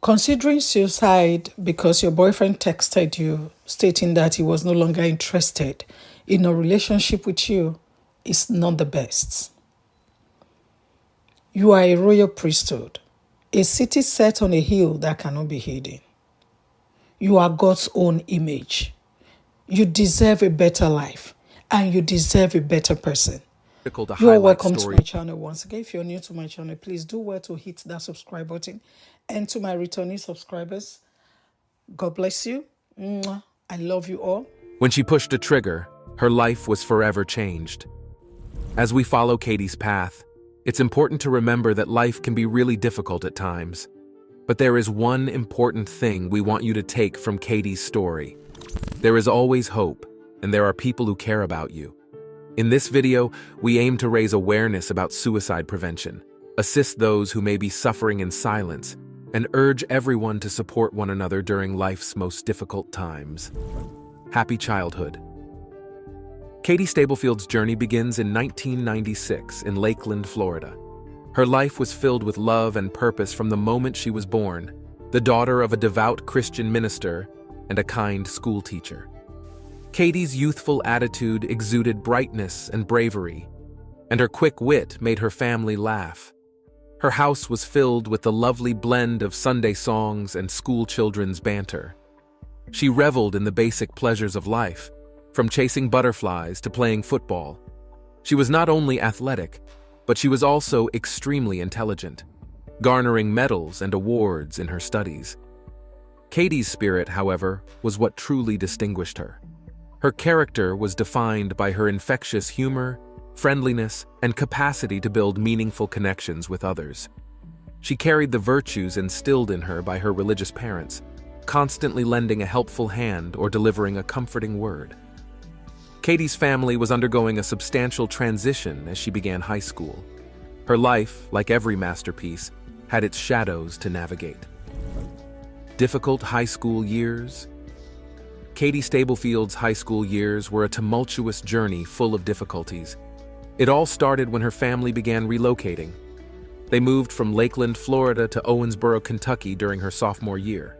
Considering suicide because your boyfriend texted you stating that he was no longer interested in a relationship with you is not the best. You are a royal priesthood, a city set on a hill that cannot be hidden. You are God's own image. You deserve a better life and you deserve a better person. You are welcome to my channel once again. If you're new to my channel, please do well to hit that subscribe button. And to my returning subscribers, God bless you. Mwah. I love you all. When she pushed a trigger, her life was forever changed. As we follow Katie's path, it's important to remember that life can be really difficult at times. But there is one important thing we want you to take from Katie's story. There is always hope, and there are people who care about you. In this video, we aim to raise awareness about suicide prevention, assist those who may be suffering in silence, and urge everyone to support one another during life's most difficult times. Happy childhood. Katie Stablefield's journey begins in 1996 in Lakeland, Florida. Her life was filled with love and purpose from the moment she was born, the daughter of a devout Christian minister and a kind schoolteacher. Katie's youthful attitude exuded brightness and bravery, and her quick wit made her family laugh. Her house was filled with the lovely blend of Sunday songs and school children's banter. She reveled in the basic pleasures of life, from chasing butterflies to playing football. She was not only athletic, but she was also extremely intelligent, garnering medals and awards in her studies. Katie's spirit, however, was what truly distinguished her. Her character was defined by her infectious humor, friendliness, and capacity to build meaningful connections with others. She carried the virtues instilled in her by her religious parents, constantly lending a helpful hand or delivering a comforting word. Katie's family was undergoing a substantial transition as she began high school. Her life, like every masterpiece, had its shadows to navigate. Difficult high school years. Katie Stablefield's high school years were a tumultuous journey full of difficulties. It all started when her family began relocating. They moved from Lakeland, Florida to Owensboro, Kentucky during her sophomore year.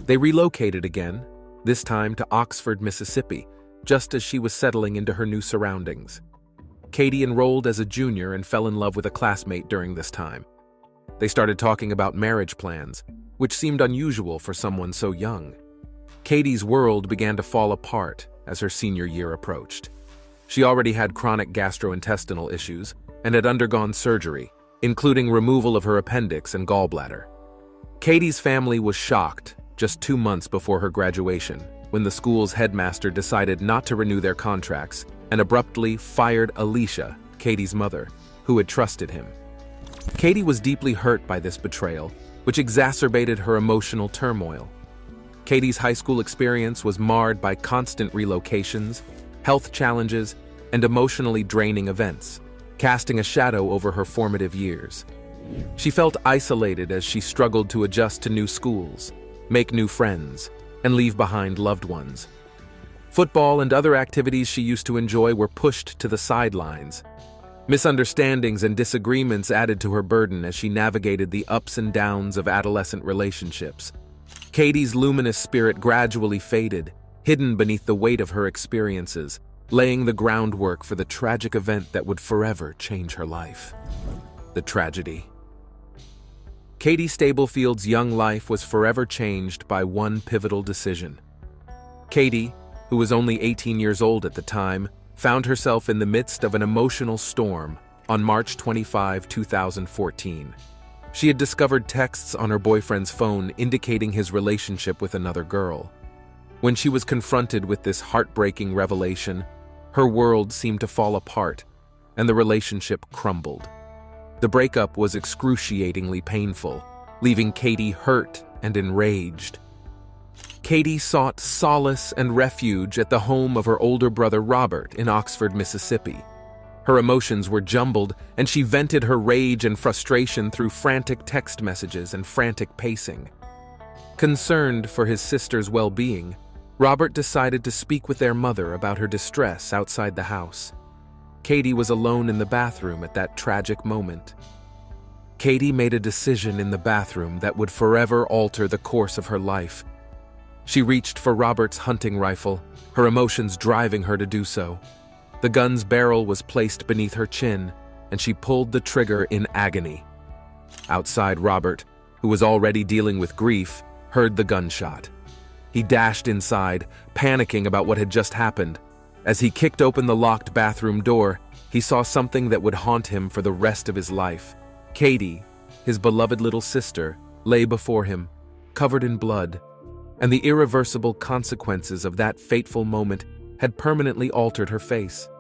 They relocated again, this time to Oxford, Mississippi, just as she was settling into her new surroundings. Katie enrolled as a junior and fell in love with a classmate during this time. They started talking about marriage plans, which seemed unusual for someone so young. Katie's world began to fall apart as her senior year approached. She already had chronic gastrointestinal issues and had undergone surgery, including removal of her appendix and gallbladder. Katie's family was shocked just 2 months before her graduation when the school's headmaster decided not to renew their contracts and abruptly fired Alicia, Katie's mother, who had trusted him. Katie was deeply hurt by this betrayal, which exacerbated her emotional turmoil. Katie's high school experience was marred by constant relocations, health challenges, and emotionally draining events, casting a shadow over her formative years. She felt isolated as she struggled to adjust to new schools, make new friends, and leave behind loved ones. Football and other activities she used to enjoy were pushed to the sidelines. Misunderstandings and disagreements added to her burden as she navigated the ups and downs of adolescent relationships. Katie's luminous spirit gradually faded, hidden beneath the weight of her experiences, laying the groundwork for the tragic event that would forever change her life. The tragedy. Katie Stablefield's young life was forever changed by one pivotal decision. Katie, who was only 18 years old at the time, found herself in the midst of an emotional storm on March 25, 2014. She had discovered texts on her boyfriend's phone indicating his relationship with another girl. When she was confronted with this heartbreaking revelation, her world seemed to fall apart, and the relationship crumbled. The breakup was excruciatingly painful, leaving Katie hurt and enraged. Katie sought solace and refuge at the home of her older brother Robert in Oxford, Mississippi. Her emotions were jumbled, and she vented her rage and frustration through frantic text messages and frantic pacing. Concerned for his sister's well-being, Robert decided to speak with their mother about her distress outside the house. Katie was alone in the bathroom at that tragic moment. Katie made a decision in the bathroom that would forever alter the course of her life. She reached for Robert's hunting rifle, her emotions driving her to do so. The gun's barrel was placed beneath her chin, and she pulled the trigger in agony. Outside, Robert, who was already dealing with grief, heard the gunshot. He dashed inside, panicking about what had just happened. As he kicked open the locked bathroom door, he saw something that would haunt him for the rest of his life. Katie, his beloved little sister, lay before him, covered in blood, and the irreversible consequences of that fateful moment had permanently altered her face.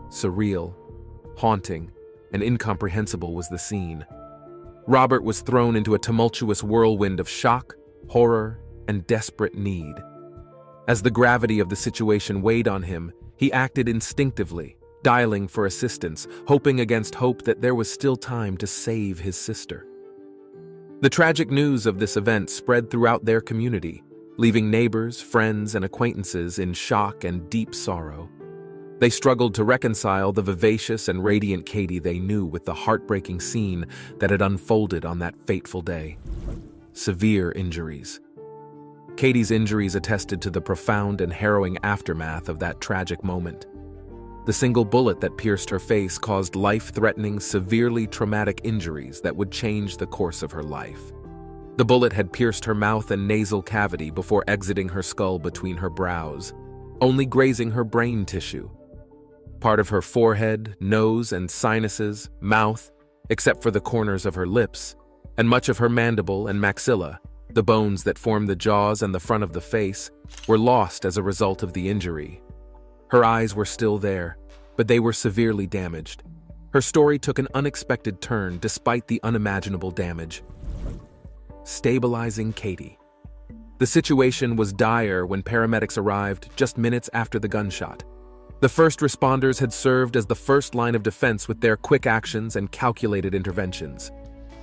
Surreal, haunting, and incomprehensible was the scene. Robert was thrown into a tumultuous whirlwind of shock, horror, and desperate need. As the gravity of the situation weighed on him, he acted instinctively, dialing for assistance, hoping against hope that there was still time to save his sister. The tragic news of this event spread throughout their community, leaving neighbors, friends, and acquaintances in shock and deep sorrow. They struggled to reconcile the vivacious and radiant Katie they knew with the heartbreaking scene that had unfolded on that fateful day. Severe injuries. Katie's injuries attested to the profound and harrowing aftermath of that tragic moment. The single bullet that pierced her face caused life-threatening, severely traumatic injuries that would change the course of her life. The bullet had pierced her mouth and nasal cavity before exiting her skull between her brows, only grazing her brain tissue. Part of her forehead, nose, and sinuses, mouth, except for the corners of her lips, and much of her mandible and maxilla, the bones that form the jaws and the front of the face, were lost as a result of the injury. Her eyes were still there, but they were severely damaged. Her story took an unexpected turn despite the unimaginable damage. Stabilizing Katie. The situation was dire when paramedics arrived just minutes after the gunshot. The first responders had served as the first line of defense with their quick actions and calculated interventions.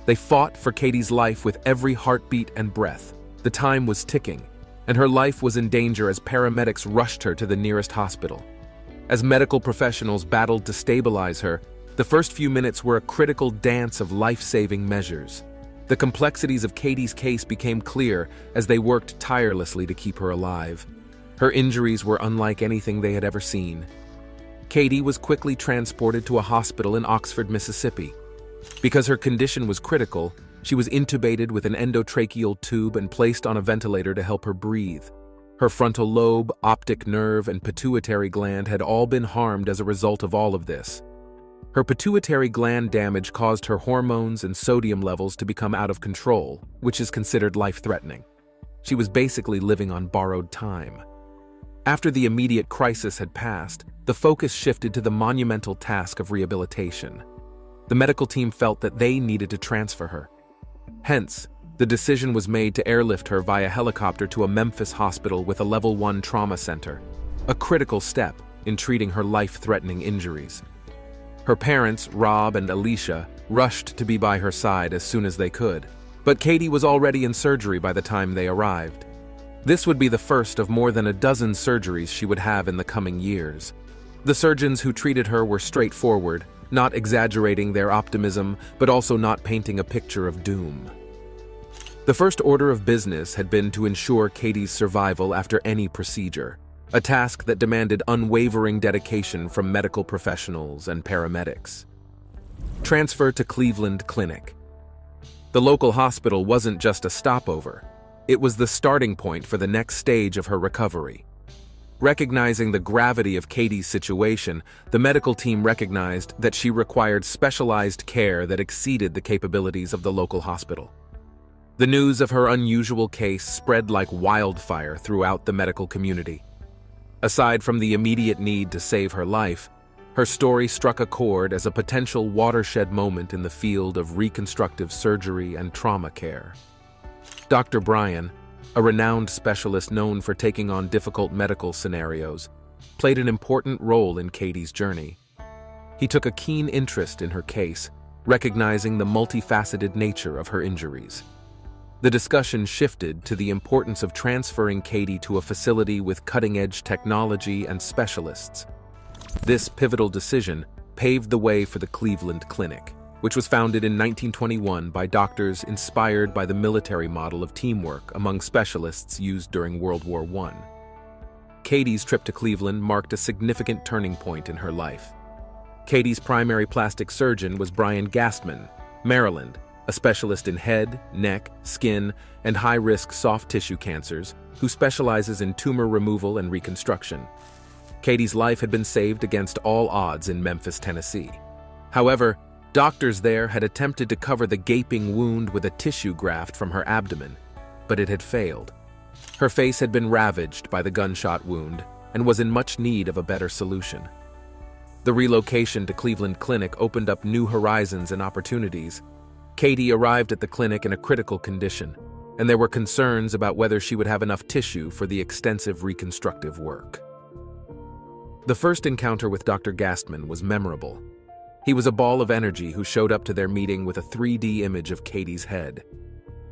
They fought for Katie's life with every heartbeat and breath. The time was ticking, and her life was in danger as paramedics rushed her to the nearest hospital. As medical professionals battled to stabilize her, the first few minutes were a critical dance of life-saving measures. The complexities of Katie's case became clear as they worked tirelessly to keep her alive. Her injuries were unlike anything they had ever seen. Katie was quickly transported to a hospital in Oxford, Mississippi. Because her condition was critical, she was intubated with an endotracheal tube and placed on a ventilator to help her breathe. Her frontal lobe, optic nerve, and pituitary gland had all been harmed as a result of all of this. Her pituitary gland damage caused her hormones and sodium levels to become out of control, which is considered life-threatening. She was basically living on borrowed time. After the immediate crisis had passed, the focus shifted to the monumental task of rehabilitation. The medical team felt that they needed to transfer her. Hence, the decision was made to airlift her via helicopter to a Memphis hospital with a Level 1 trauma center, a critical step in treating her life-threatening injuries. Her parents, Rob and Alicia, rushed to be by her side as soon as they could, but Katie was already in surgery by the time they arrived. This would be the first of more than a dozen surgeries she would have in the coming years. The surgeons who treated her were straightforward, not exaggerating their optimism, but also not painting a picture of doom. The first order of business had been to ensure Katie's survival after any procedure, a task that demanded unwavering dedication from medical professionals and paramedics. Transfer to Cleveland Clinic. The local hospital wasn't just a stopover, it was the starting point for the next stage of her recovery. Recognizing the gravity of Katie's situation, the medical team recognized that she required specialized care that exceeded the capabilities of the local hospital. The news of her unusual case spread like wildfire throughout the medical community. Aside from the immediate need to save her life, her story struck a chord as a potential watershed moment in the field of reconstructive surgery and trauma care. Dr. Bryan, a renowned specialist known for taking on difficult medical scenarios, played an important role in Katie's journey. He took a keen interest in her case, recognizing the multifaceted nature of her injuries. The discussion shifted to the importance of transferring Katie to a facility with cutting-edge technology and specialists. This pivotal decision paved the way for the Cleveland Clinic, which was founded in 1921 by doctors inspired by the military model of teamwork among specialists used during World War I. Katie's trip to Cleveland marked a significant turning point in her life. Katie's primary plastic surgeon was Brian Gastman, Maryland, a specialist in head, neck, skin, and high-risk soft tissue cancers who specializes in tumor removal and reconstruction. Katie's life had been saved against all odds in Memphis, Tennessee. However, doctors there had attempted to cover the gaping wound with a tissue graft from her abdomen, but it had failed. Her face had been ravaged by the gunshot wound and was in much need of a better solution. The relocation to Cleveland Clinic opened up new horizons and opportunities. Katie arrived at the clinic in a critical condition, and there were concerns about whether she would have enough tissue for the extensive reconstructive work. The first encounter with Dr. Gastman was memorable. He was a ball of energy who showed up to their meeting with a 3D image of Katie's head.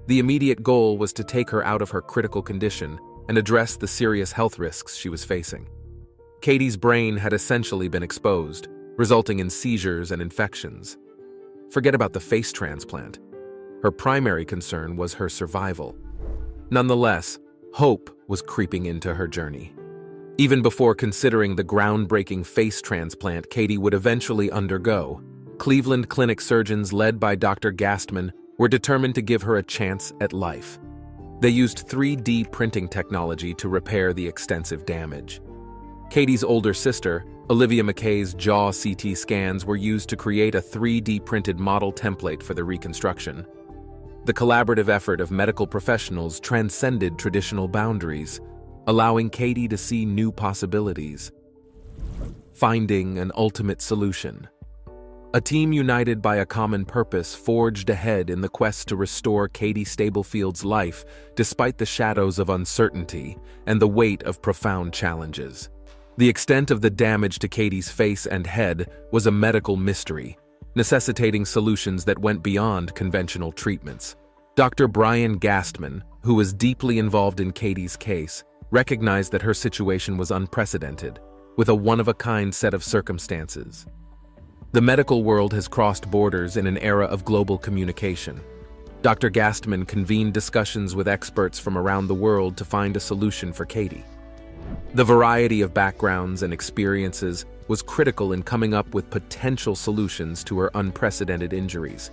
The immediate goal was to take her out of her critical condition and address the serious health risks she was facing. Katie's brain had essentially been exposed, resulting in seizures and infections. Forget about the face transplant. Her primary concern was her survival. Nonetheless, hope was creeping into her journey. Even before considering the groundbreaking face transplant Katie would eventually undergo, Cleveland Clinic surgeons led by Dr. Gastman were determined to give her a chance at life. They used 3D printing technology to repair the extensive damage. Katie's older sister, Olivia McKay's jaw CT scans were used to create a 3D printed model template for the reconstruction. The collaborative effort of medical professionals transcended traditional boundaries, allowing Katie to see new possibilities. Finding an ultimate solution. A team united by a common purpose forged ahead in the quest to restore Katie Stablefield's life despite the shadows of uncertainty and the weight of profound challenges. The extent of the damage to Katie's face and head was a medical mystery, necessitating solutions that went beyond conventional treatments. Dr. Brian Gastman, who was deeply involved in Katie's case, recognized that her situation was unprecedented, with a one-of-a-kind set of circumstances. The medical world has crossed borders in an era of global communication. Dr. Gastman convened discussions with experts from around the world to find a solution for Katie. The variety of backgrounds and experiences was critical in coming up with potential solutions to her unprecedented injuries.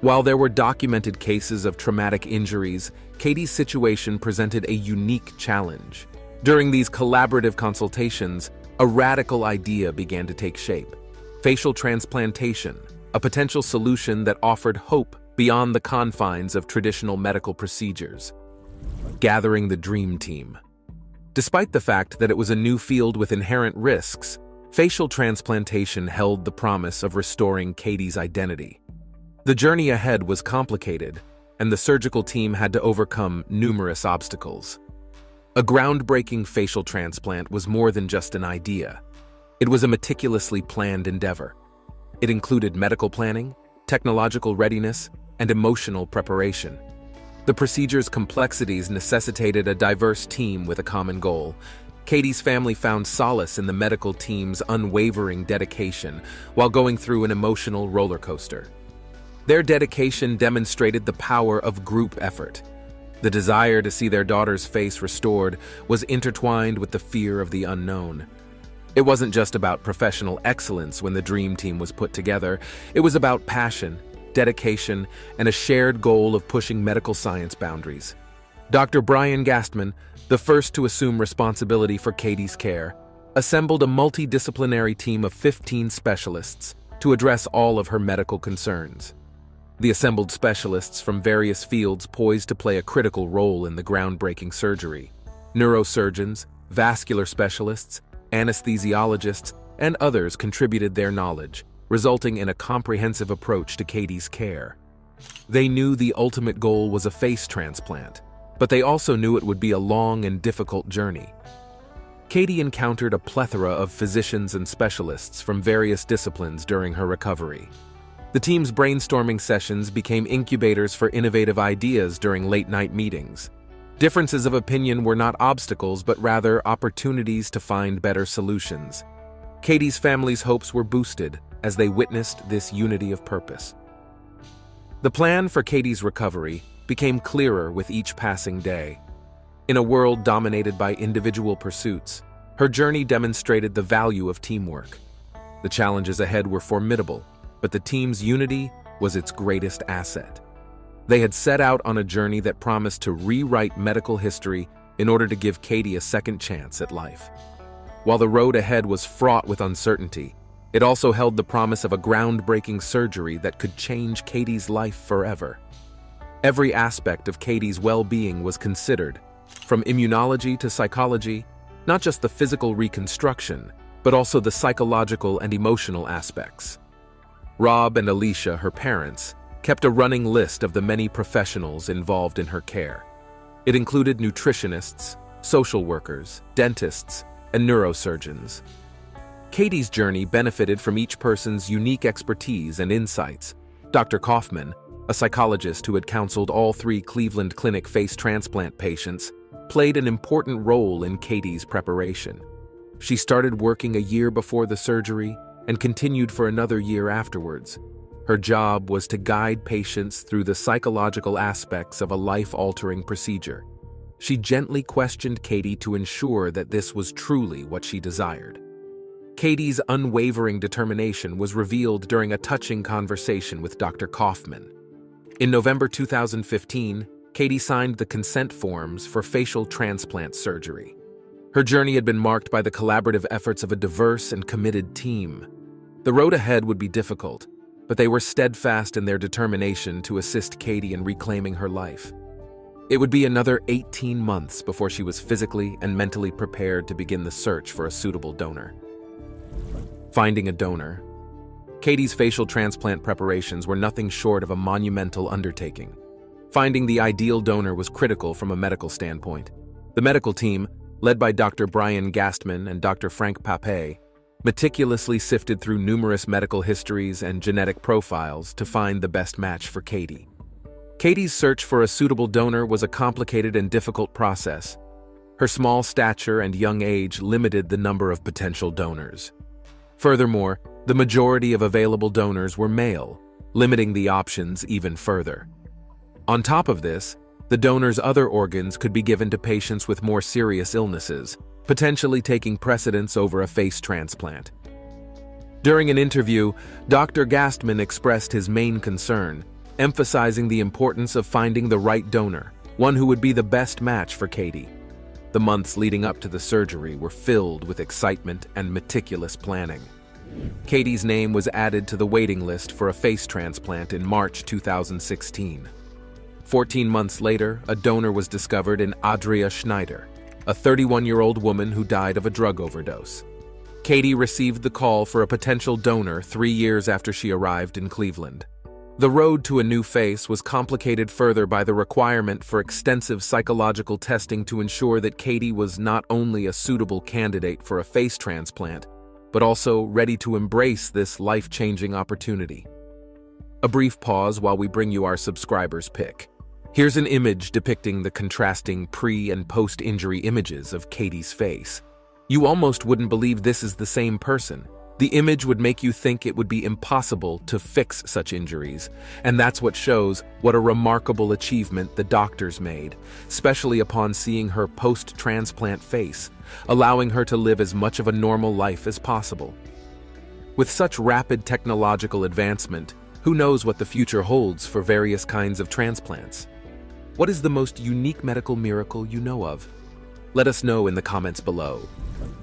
While there were documented cases of traumatic injuries, Katie's situation presented a unique challenge. During these collaborative consultations, a radical idea began to take shape: facial transplantation, a potential solution that offered hope beyond the confines of traditional medical procedures. Gathering the dream team. Despite the fact that it was a new field with inherent risks, facial transplantation held the promise of restoring Katie's identity. The journey ahead was complicated, and the surgical team had to overcome numerous obstacles. A groundbreaking facial transplant was more than just an idea. It was a meticulously planned endeavor. It included medical planning, technological readiness, and emotional preparation. The procedure's complexities necessitated a diverse team with a common goal. Katie's family found solace in the medical team's unwavering dedication while going through an emotional roller coaster. Their dedication demonstrated the power of group effort. The desire to see their daughter's face restored was intertwined with the fear of the unknown. It wasn't just about professional excellence when the dream team was put together. It was about passion, dedication, and a shared goal of pushing medical science boundaries. Dr. Brian Gastman, the first to assume responsibility for Katie's care, assembled a multidisciplinary team of 15 specialists to address all of her medical concerns. The assembled specialists from various fields poised to play a critical role in the groundbreaking surgery. Neurosurgeons, vascular specialists, anesthesiologists, and others contributed their knowledge, resulting in a comprehensive approach to Katie's care. They knew the ultimate goal was a face transplant, but they also knew it would be a long and difficult journey. Katie encountered a plethora of physicians and specialists from various disciplines during her recovery. The team's brainstorming sessions became incubators for innovative ideas during late-night meetings. Differences of opinion were not obstacles, but rather opportunities to find better solutions. Katie's family's hopes were boosted as they witnessed this unity of purpose. The plan for Katie's recovery became clearer with each passing day. In a world dominated by individual pursuits, her journey demonstrated the value of teamwork. The challenges ahead were formidable, but the team's unity was its greatest asset. They had set out on a journey that promised to rewrite medical history in order to give Katie a second chance at life. While the road ahead was fraught with uncertainty, it also held the promise of a groundbreaking surgery that could change Katie's life forever. Every aspect of Katie's well-being was considered, from immunology to psychology, not just the physical reconstruction, but also the psychological and emotional aspects. Rob and Alicia, her parents, kept a running list of the many professionals involved in her care. It included nutritionists, social workers, dentists, and neurosurgeons. Katie's journey benefited from each person's unique expertise and insights. Dr. Kaufman, a psychologist who had counseled all 3 Cleveland Clinic face transplant patients, played an important role in Katie's preparation. She started working a year before the surgery and continued for another year afterwards. Her job was to guide patients through the psychological aspects of a life-altering procedure. She gently questioned Katie to ensure that this was truly what she desired. Katie's unwavering determination was revealed during a touching conversation with Dr. Kaufman. In November 2015, Katie signed the consent forms for facial transplant surgery. Her journey had been marked by the collaborative efforts of a diverse and committed team. The road ahead would be difficult, but they were steadfast in their determination to assist Katie in reclaiming her life. It would be another 18 months before she was physically and mentally prepared to begin the search for a suitable donor. Finding a donor. Katie's facial transplant preparations were nothing short of a monumental undertaking. Finding the ideal donor was critical from a medical standpoint. The medical team, led by Dr. Brian Gastman and Dr. Frank Pape, meticulously sifted through numerous medical histories and genetic profiles to find the best match for Katie. Katie's search for a suitable donor was a complicated and difficult process. Her small stature and young age limited the number of potential donors. Furthermore, the majority of available donors were male, limiting the options even further. On top of this, the donor's other organs could be given to patients with more serious illnesses, potentially taking precedence over a face transplant. During an interview, Dr. Gastman expressed his main concern, emphasizing the importance of finding the right donor, one who would be the best match for Katie. The months leading up to the surgery were filled with excitement and meticulous planning. Katie's name was added to the waiting list for a face transplant in March 2016. 14 months later, a donor was discovered in Adria Schneider, a 31-year-old woman who died of a drug overdose. Katie received the call for a potential donor 3 years after she arrived in Cleveland. The road to a new face was complicated further by the requirement for extensive psychological testing to ensure that Katie was not only a suitable candidate for a face transplant, but also ready to embrace this life-changing opportunity. A brief pause while we bring you our subscribers' pick. Here's an image depicting the contrasting pre- and post-injury images of Katie's face. You almost wouldn't believe this is the same person. The image would make you think it would be impossible to fix such injuries, and that's what shows what a remarkable achievement the doctors made, especially upon seeing her post-transplant face, allowing her to live as much of a normal life as possible. With such rapid technological advancement, who knows what the future holds for various kinds of transplants? What is the most unique medical miracle you know of? Let us know in the comments below.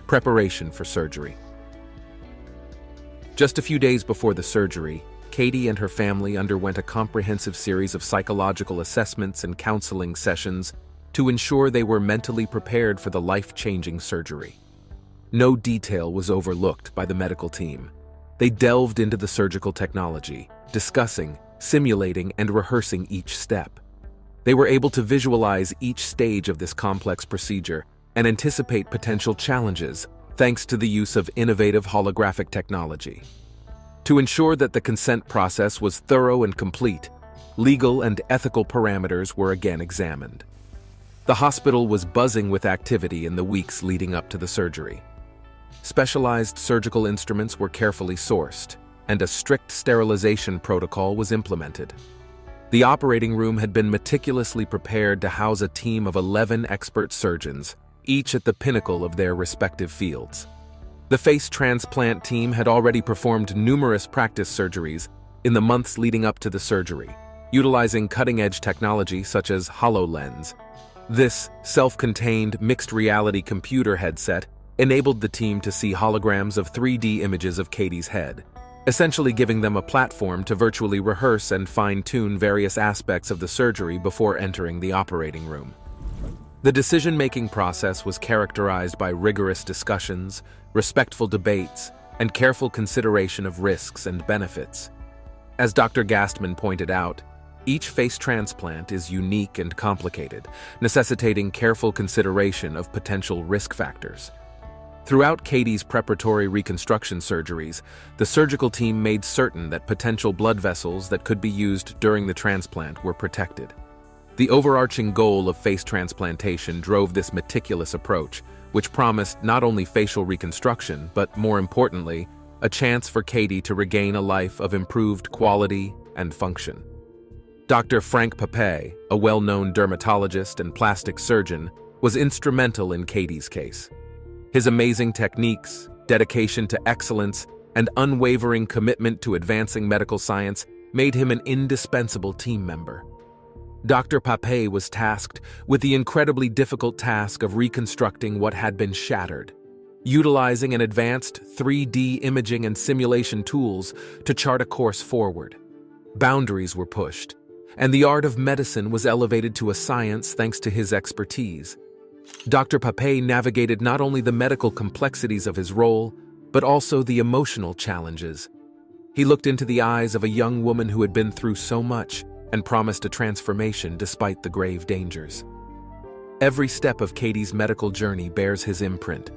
Preparation for surgery. Just a few days before the surgery, Katie and her family underwent a comprehensive series of psychological assessments and counseling sessions to ensure they were mentally prepared for the life-changing surgery. No detail was overlooked by the medical team. They delved into the surgical technology, discussing, simulating, and rehearsing each step. They were able to visualize each stage of this complex procedure and anticipate potential challenges, thanks to the use of innovative holographic technology. To ensure that the consent process was thorough and complete, legal and ethical parameters were again examined. The hospital was buzzing with activity in the weeks leading up to the surgery. Specialized surgical instruments were carefully sourced, and a strict sterilization protocol was implemented. The operating room had been meticulously prepared to house a team of 11 expert surgeons, each at the pinnacle of their respective fields. The face transplant team had already performed numerous practice surgeries in the months leading up to the surgery, utilizing cutting-edge technology such as HoloLens. This self-contained mixed reality computer headset enabled the team to see holograms of 3D images of Katie's head, essentially giving them a platform to virtually rehearse and fine-tune various aspects of the surgery before entering the operating room. The decision-making process was characterized by rigorous discussions, respectful debates, and careful consideration of risks and benefits. As Dr. Gastman pointed out, each face transplant is unique and complicated, necessitating careful consideration of potential risk factors. Throughout Katie's preparatory reconstruction surgeries, the surgical team made certain that potential blood vessels that could be used during the transplant were protected. The overarching goal of face transplantation drove this meticulous approach, which promised not only facial reconstruction, but more importantly, a chance for Katie to regain a life of improved quality and function. Dr. Frank Papay, a well-known dermatologist and plastic surgeon, was instrumental in Katie's case. His amazing techniques, dedication to excellence, and unwavering commitment to advancing medical science made him an indispensable team member. Dr. Papay was tasked with the incredibly difficult task of reconstructing what had been shattered, utilizing an advanced 3D imaging and simulation tools to chart a course forward. Boundaries were pushed, and the art of medicine was elevated to a science thanks to his expertise. Dr. Papay navigated not only the medical complexities of his role, but also the emotional challenges. He looked into the eyes of a young woman who had been through so much and promised a transformation despite the grave dangers. Every step of Katie's medical journey bears his imprint,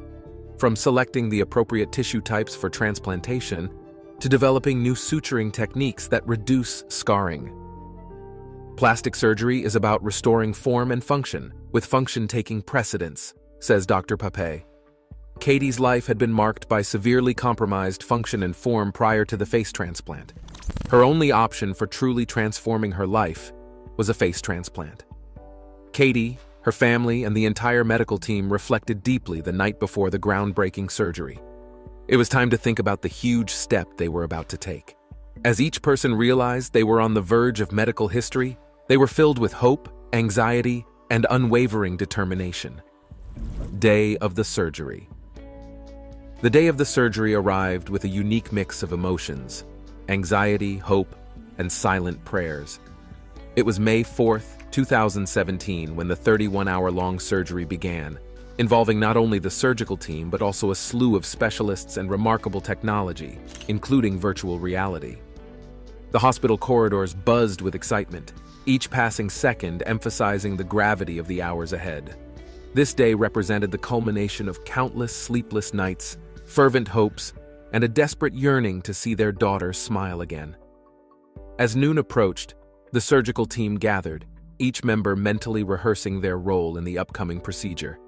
from selecting the appropriate tissue types for transplantation to developing new suturing techniques that reduce scarring. Plastic surgery is about restoring form and function, with function taking precedence, says Dr. Papay. Katie's life had been marked by severely compromised function and form prior to the face transplant. Her only option for truly transforming her life was a face transplant. Katie, her family, and the entire medical team reflected deeply the night before the groundbreaking surgery. It was time to think about the huge step they were about to take. As each person realized they were on the verge of medical history, they were filled with hope, anxiety, and unwavering determination. Day of the surgery. The day of the surgery arrived with a unique mix of emotions: anxiety, hope, and silent prayers. It was May 4th, 2017 when the 31-hour-long surgery began, involving not only the surgical team but also a slew of specialists and remarkable technology, including virtual reality. The hospital corridors buzzed with excitement, each passing second emphasizing the gravity of the hours ahead. This day represented the culmination of countless sleepless nights, fervent hopes, and a desperate yearning to see their daughter smile again. As noon approached, the surgical team gathered, each member mentally rehearsing their role in the upcoming procedure.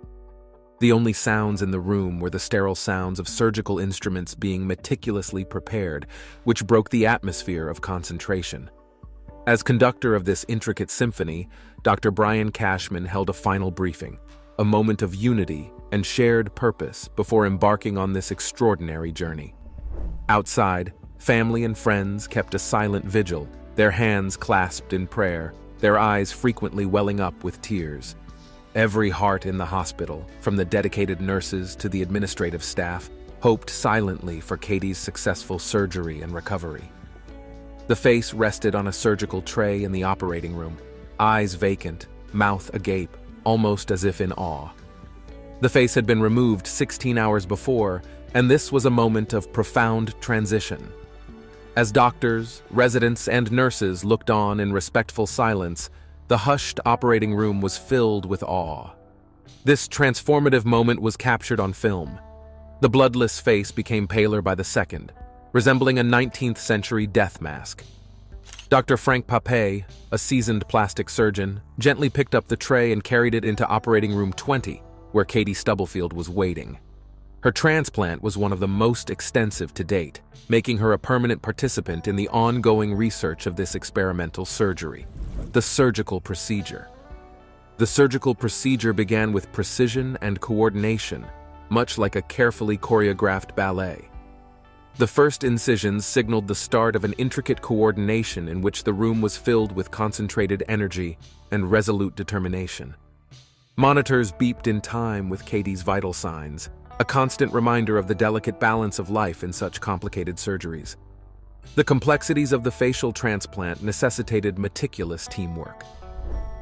The only sounds in the room were the sterile sounds of surgical instruments being meticulously prepared, which broke the atmosphere of concentration. As conductor of this intricate symphony, Dr. Brian Cashman held a final briefing, a moment of unity and shared purpose before embarking on this extraordinary journey. Outside, family and friends kept a silent vigil, their hands clasped in prayer, their eyes frequently welling up with tears. Every heart in the hospital, from the dedicated nurses to the administrative staff, hoped silently for Katie's successful surgery and recovery. The face rested on a surgical tray in the operating room, eyes vacant, mouth agape, almost as if in awe. The face had been removed 16 hours before, and this was a moment of profound transition. As doctors, residents, and nurses looked on in respectful silence, the hushed operating room was filled with awe. This transformative moment was captured on film. The bloodless face became paler by the second, resembling a 19th-century death mask. Dr. Frank Papay, a seasoned plastic surgeon, gently picked up the tray and carried it into operating room 20, where Katie Stubblefield was waiting. Her transplant was one of the most extensive to date, making her a permanent participant in the ongoing research of this experimental surgery. The surgical procedure. The surgical procedure began with precision and coordination, much like a carefully choreographed ballet. The first incisions signaled the start of an intricate coordination in which the room was filled with concentrated energy and resolute determination. Monitors beeped in time with Katie's vital signs, a constant reminder of the delicate balance of life in such complicated surgeries. The complexities of the facial transplant necessitated meticulous teamwork.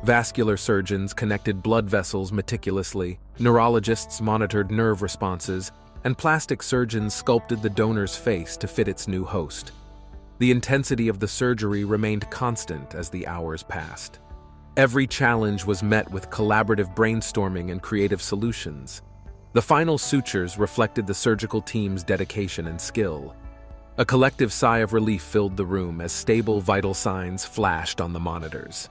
Vascular surgeons connected blood vessels meticulously, neurologists monitored nerve responses, and plastic surgeons sculpted the donor's face to fit its new host. The intensity of the surgery remained constant as the hours passed. Every challenge was met with collaborative brainstorming and creative solutions. The final sutures reflected the surgical team's dedication and skill. A collective sigh of relief filled the room as stable vital signs flashed on the monitors.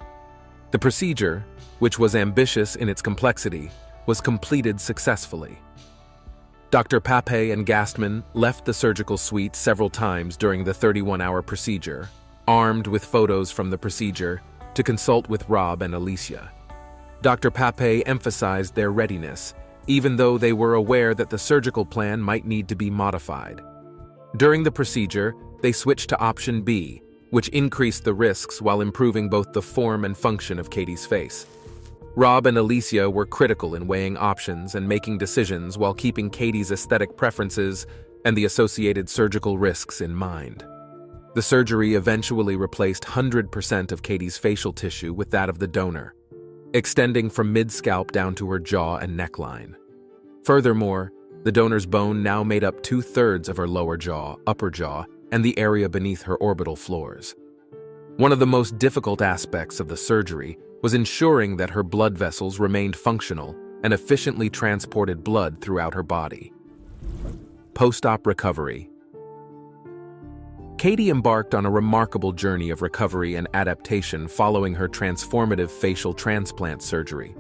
The procedure, which was ambitious in its complexity, was completed successfully. Dr. Pape and Gastman left the surgical suite several times during the 31-hour procedure, armed with photos from the procedure, to consult with Rob and Alicia. Dr. Pape emphasized their readiness, even though they were aware that the surgical plan might need to be modified. During the procedure, they switched to option B, which increased the risks while improving both the form and function of Katie's face. Rob and Alicia were critical in weighing options and making decisions while keeping Katie's aesthetic preferences and the associated surgical risks in mind. The surgery eventually replaced 100% of Katie's facial tissue with that of the donor, extending from mid-scalp down to her jaw and neckline. Furthermore, the donor's bone now made up 2/3 of her lower jaw, upper jaw, and the area beneath her orbital floors. One of the most difficult aspects of the surgery was ensuring that her blood vessels remained functional and efficiently transported blood throughout her body. Post-op recovery. Katie embarked on a remarkable journey of recovery and adaptation following her transformative facial transplant surgery.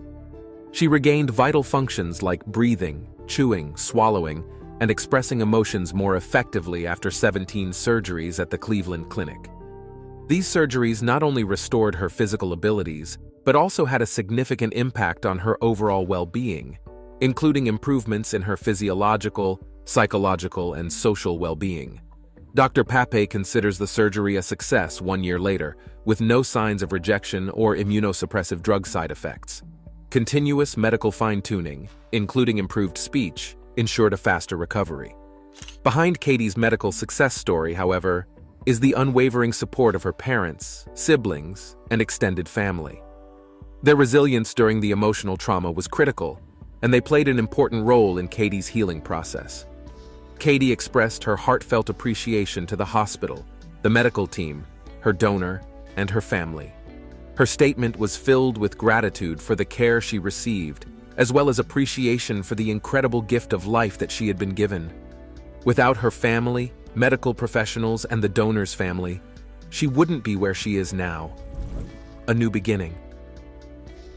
She regained vital functions like breathing, chewing, swallowing, and expressing emotions more effectively after 17 surgeries at the Cleveland Clinic. These surgeries not only restored her physical abilities, but also had a significant impact on her overall well-being, including improvements in her physiological, psychological, and social well-being. Dr. Pape considers the surgery a success 1 year later, with no signs of rejection or immunosuppressive drug side effects. Continuous medical fine-tuning, including improved speech, ensured a faster recovery. Behind Katie's medical success story, however, is the unwavering support of her parents, siblings, and extended family. Their resilience during the emotional trauma was critical, and they played an important role in Katie's healing process. Katie expressed her heartfelt appreciation to the hospital, the medical team, her donor, and her family. Her statement was filled with gratitude for the care she received, as well as appreciation for the incredible gift of life that she had been given. Without her family, medical professionals, and the donor's family, she wouldn't be where she is now. A new beginning.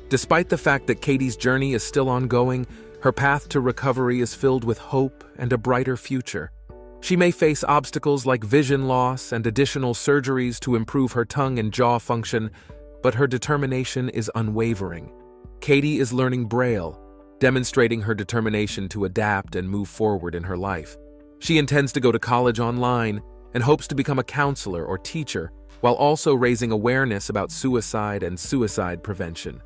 Despite the fact that Katie's journey is still ongoing, her path to recovery is filled with hope and a brighter future. She may face obstacles like vision loss and additional surgeries to improve her tongue and jaw function, but her determination is unwavering. Katie is learning Braille, demonstrating her determination to adapt and move forward in her life. She intends to go to college online and hopes to become a counselor or teacher, while also raising awareness about suicide and suicide prevention.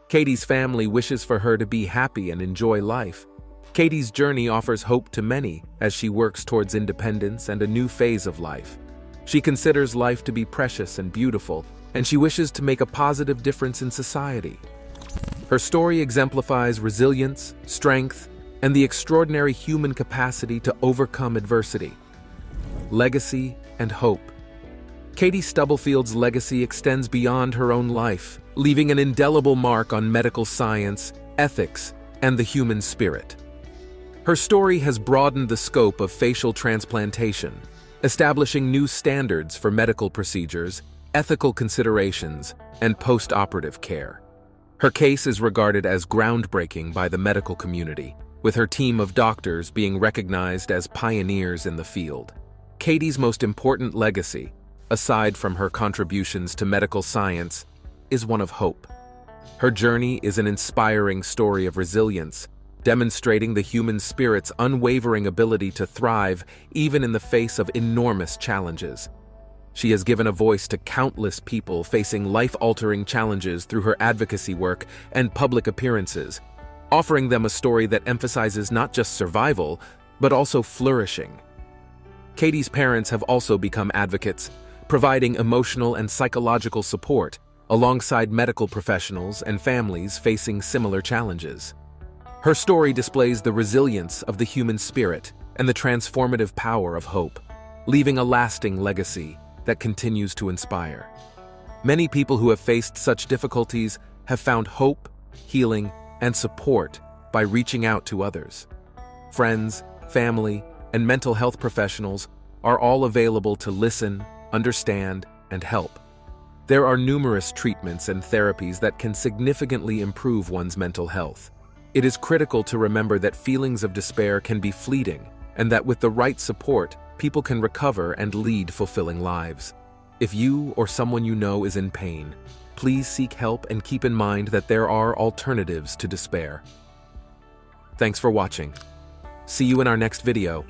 Katie's family wishes for her to be happy and enjoy life. Katie's journey offers hope to many as she works towards independence and a new phase of life. She considers life to be precious and beautiful, and she wishes to make a positive difference in society. Her story exemplifies resilience, strength, and the extraordinary human capacity to overcome adversity. Legacy and hope. Katie Stubblefield's legacy extends beyond her own life, leaving an indelible mark on medical science, ethics, and the human spirit. Her story has broadened the scope of facial transplantation, establishing new standards for medical procedures, ethical considerations, and post-operative care. Her case is regarded as groundbreaking by the medical community, with her team of doctors being recognized as pioneers in the field. Katie's most important legacy, aside from her contributions to medical science, is one of hope. Her journey is an inspiring story of resilience, demonstrating the human spirit's unwavering ability to thrive even in the face of enormous challenges. She has given a voice to countless people facing life-altering challenges through her advocacy work and public appearances, offering them a story that emphasizes not just survival, but also flourishing. Katie's parents have also become advocates, providing emotional and psychological support alongside medical professionals and families facing similar challenges. Her story displays the resilience of the human spirit and the transformative power of hope, leaving a lasting legacy that continues to inspire. Many people who have faced such difficulties have found hope, healing, and support by reaching out to others. Friends, family, and mental health professionals are all available to listen, understand, and help. There are numerous treatments and therapies that can significantly improve one's mental health. It is critical to remember that feelings of despair can be fleeting, and that with the right support, people can recover and lead fulfilling lives. If you or someone you know is in pain, please seek help and keep in mind that there are alternatives to despair. Thanks for watching. See you in our next video.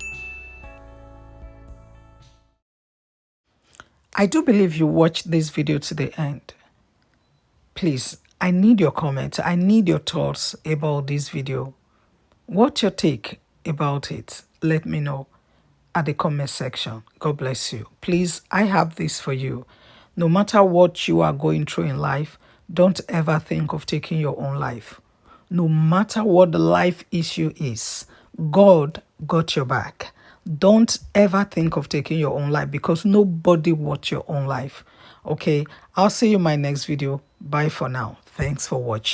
I do believe you watched this video to the end. Please, I need your comments. I need your thoughts about this video. What's your take about it? Let me know at the comment section. God bless you. Please, I have this for you. No matter what you are going through in life, don't ever think of taking your own life. No matter what the life issue is, God got your back. Don't ever think of taking your own life because nobody wants your own life. Okay, I'll see you in my next video. Bye for now. Thanks for watching.